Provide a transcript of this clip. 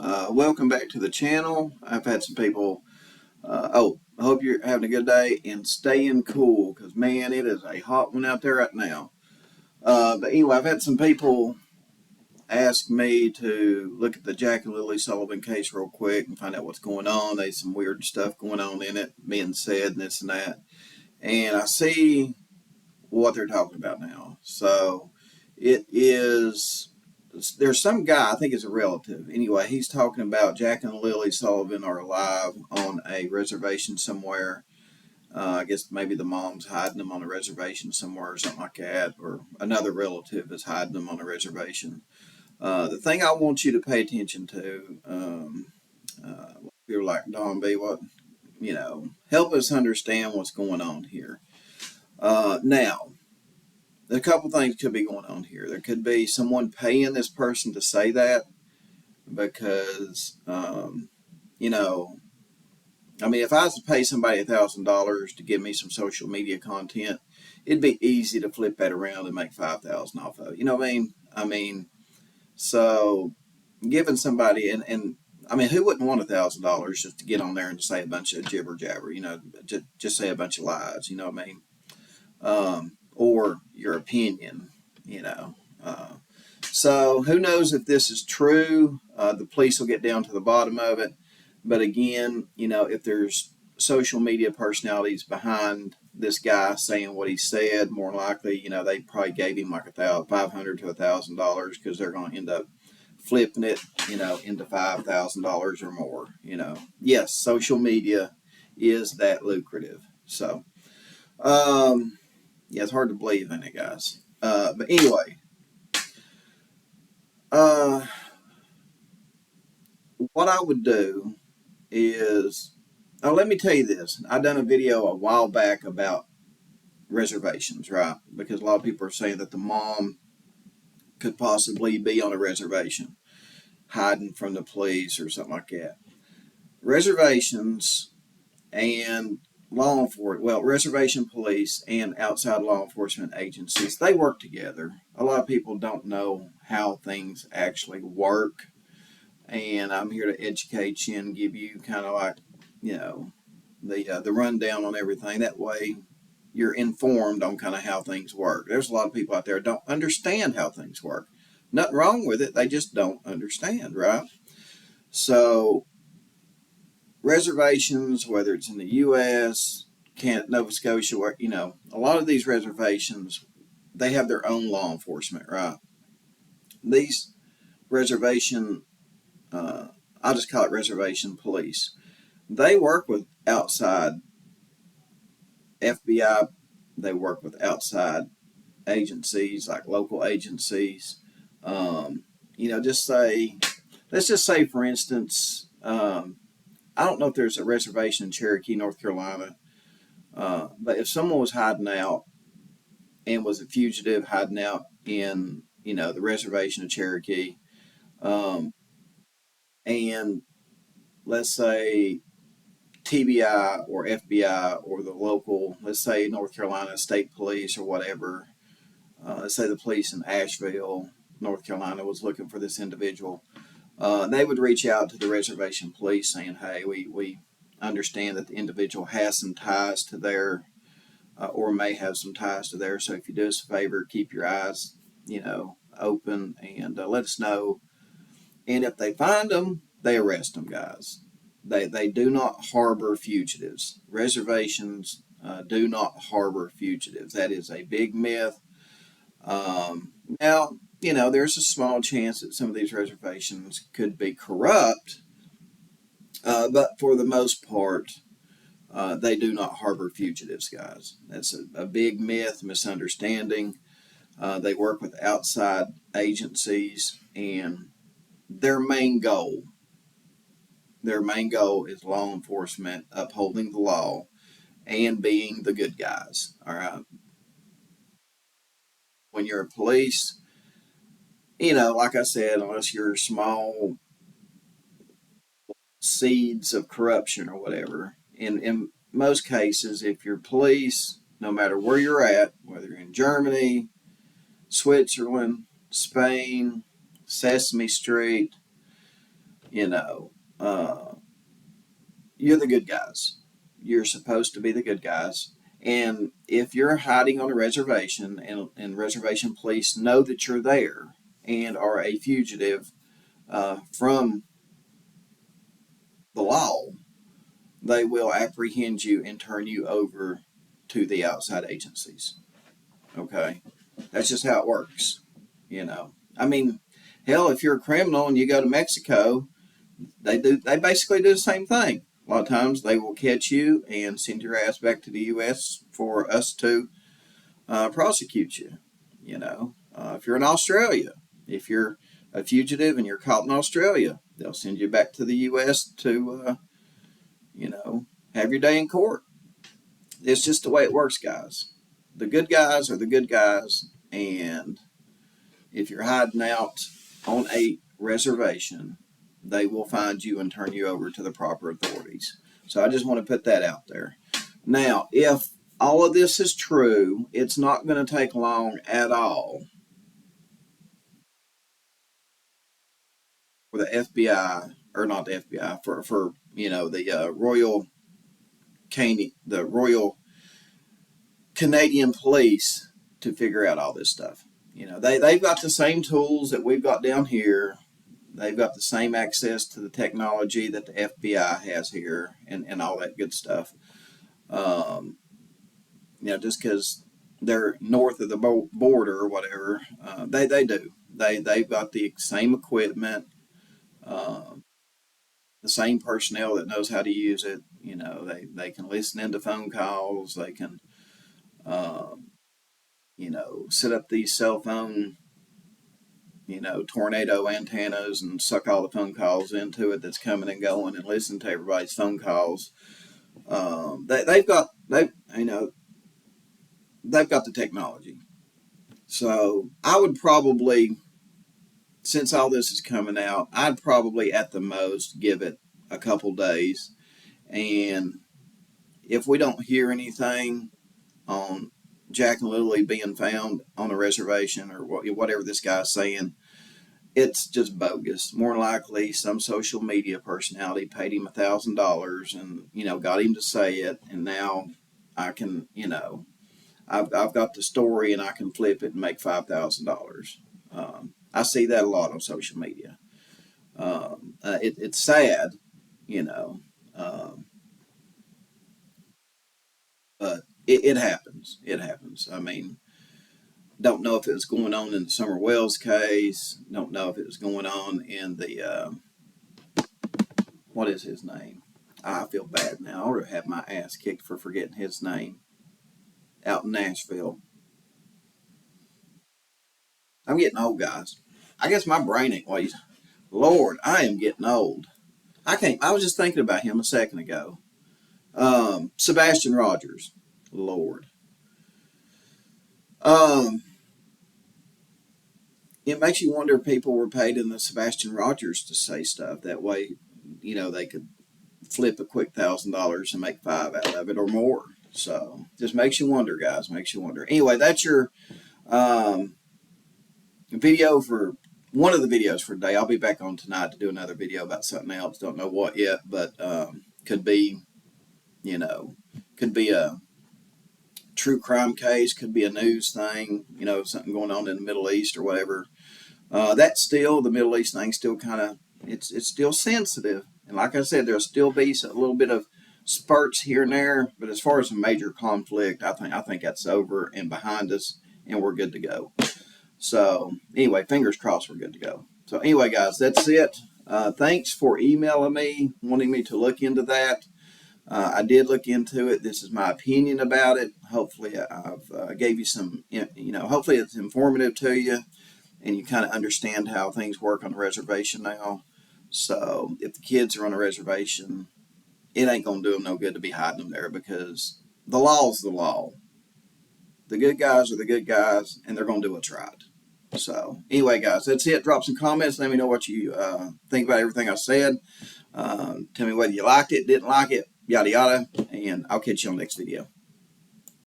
Welcome back to the channel. I've had some people, I hope you're having a good day and staying cool because, man, it is a hot one out there right now. But anyway, I've had some people ask me to look at the Jack and Lilly Sullivan case real quick and find out what's going on. There's some weird stuff going on in it, being said, and this and that. And I see what they're talking about now. So it is. There's some guy, I think it's a relative. Anyway, he's talking about Jack and Lily Sullivan are alive on a reservation somewhere. I guess maybe the mom's hiding them on a reservation somewhere or something like that, or another relative is hiding them on a reservation. The thing I want you to pay attention to, you're like, Don B, what, help us understand what's going on here. Now, a couple things could be going on here. There could be someone paying this person to say that because, if I was to pay somebody $1,000 to give me some social media content, it'd be easy to flip that around and make $5,000 off of it. You know what I mean? So giving somebody who wouldn't want $1,000 just to get on there and say a bunch of jibber jabber? Just say a bunch of lies. You know what I mean? Or your opinion, So who knows if this is true? The police will get down to the bottom of it. But again, if there's social media personalities behind this guy saying what he said, more likely, they probably gave him like $500 to $1,000 because they're going to end up flipping it, into $5,000 or more. Yes, social media is that lucrative. So, yeah, it's hard to believe in it, guys. But anyway, what I would do is, let me tell you this. I done a video a while back about reservations, right? Because a lot of people are saying that the mom could possibly be on a reservation, hiding from the police or something like that. Reservations and reservation police and outside law enforcement agencies, they work together. A lot of people don't know how things actually work, and I'm here to educate you and give you kind of like, the rundown on everything. That way you're informed on kind of how things work. There's a lot of people out there that don't understand how things work. Nothing wrong with it, they just don't understand, right? So reservations, whether it's in the U.S., Nova Scotia, where, a lot of these reservations, they have their own law enforcement, right? These reservation, I'll just call it reservation police. They work with outside FBI. They work with outside agencies, like local agencies. Let's just say, for instance, I don't know if there's a reservation in Cherokee, North Carolina, but if someone was hiding out and was a fugitive hiding out in, the reservation of Cherokee, and let's say TBI or FBI or the local, let's say North Carolina State Police or whatever, let's say the police in Asheville, North Carolina was looking for this individual, they would reach out to the reservation police saying, hey, we understand that the individual has some ties to there, or may have some ties to there. So if you do us a favor, keep your eyes, open and let us know. And if they find them, they arrest them, guys. They do not harbor fugitives. Reservations do not harbor fugitives. That is a big myth. Now, there's a small chance that some of these reservations could be corrupt, but for the most part, they do not harbor fugitives, guys. That's a big myth, misunderstanding. They work with outside agencies, and their main goal is law enforcement, upholding the law, and being the good guys. All right. When you're a police, like I said, unless you're small seeds of corruption or whatever, in most cases, if you're police, no matter where you're at, whether you're in Germany, Switzerland, Spain, Sesame Street, You know, you're the good guys. You're supposed to be the good guys. And if you're hiding on a reservation and reservation police know that you're there and are a fugitive from the law, they will apprehend you and turn you over to the outside agencies. Okay? That's just how it works. You know, I mean, hell, if you're a criminal and you go to Mexico, they basically do the same thing. A lot of times they will catch you and send your ass back to the U.S. for us to prosecute you. You know, if you're in Australia, if you're a fugitive and you're caught in Australia, they'll send you back to the U.S. to, you know, have your day in court. It's just the way it works, guys. The good guys are the good guys, and if you're hiding out on a reservation, they will find you and turn you over to the proper authorities. So I just want to put that out there. Now, if all of this is true, it's not going to take long at all for the FBI, or not the FBI, for you know the Royal Canadian Police to figure out all this stuff. You know, they've got the same tools that we've got down here. They've got the same access to the technology that the FBI has here and all that good stuff. You know, just because they're north of the border or whatever, they do. They've got the same equipment, uh, the same personnel that knows how to use it. You know, they can listen into phone calls. They can, um, you know, set up these cell phone, you know, tornado antennas and suck all the phone calls into it that's coming and going and listen to everybody's phone calls. You know, they've got the technology. So I would probably, since all this is coming out, I'd probably at the most give it a couple days. And if we don't hear anything on Jack and Lilly being found on a reservation or whatever this guy's saying, it's just bogus. More likely, some social media personality paid him $1,000 and you know got him to say it, and now I can I've got the story and I can flip it and make $5,000. I see that a lot on social media. It's sad, you know, um, but it happens. It happens. I mean, don't know if it was going on in the Summer Wells case. Don't know if it was going on in the what is his name? I feel bad now. I ought to have my ass kicked for forgetting his name. Out in Nashville. I'm getting old, guys. I guess my brain ain't what. Lord, I am getting old. I can't. I was just thinking about him a second ago. Sebastian Rogers. Lord. Um, it makes you wonder if people were paid in the Sebastian Rogers to say stuff. That way, you know, they could flip a quick $1,000 and make five out of it or more. So just makes you wonder, guys. Makes you wonder. Anyway, that's your um, video for one of the videos for today. I'll be back on tonight to do another video about something else. Don't know what yet, but could be, you know, could be a true crime case, could be a news thing, you know, something going on in the Middle East or whatever. That's still the Middle East thing. Still kind of it's still sensitive, and like I said, there'll still be a little bit of spurts here and there. But as far as a major conflict, I think that's over and behind us, and we're good to go. So anyway, fingers crossed, we're good to go. So anyway, guys, that's it. Thanks for emailing me, wanting me to look into that. I did look into it. This is my opinion about it. Hopefully, I've gave you some, you know, hopefully it's informative to you and you kind of understand how things work on the reservation now. So if the kids are on a reservation, it ain't going to do them no good to be hiding them there because the law's the law. The good guys are the good guys, and they're going to do what's right. So anyway, guys, that's it. Drop some comments. Let me know what you think about everything I said. Tell me whether you liked it, didn't like it, yada, yada, and I'll catch you on the next video.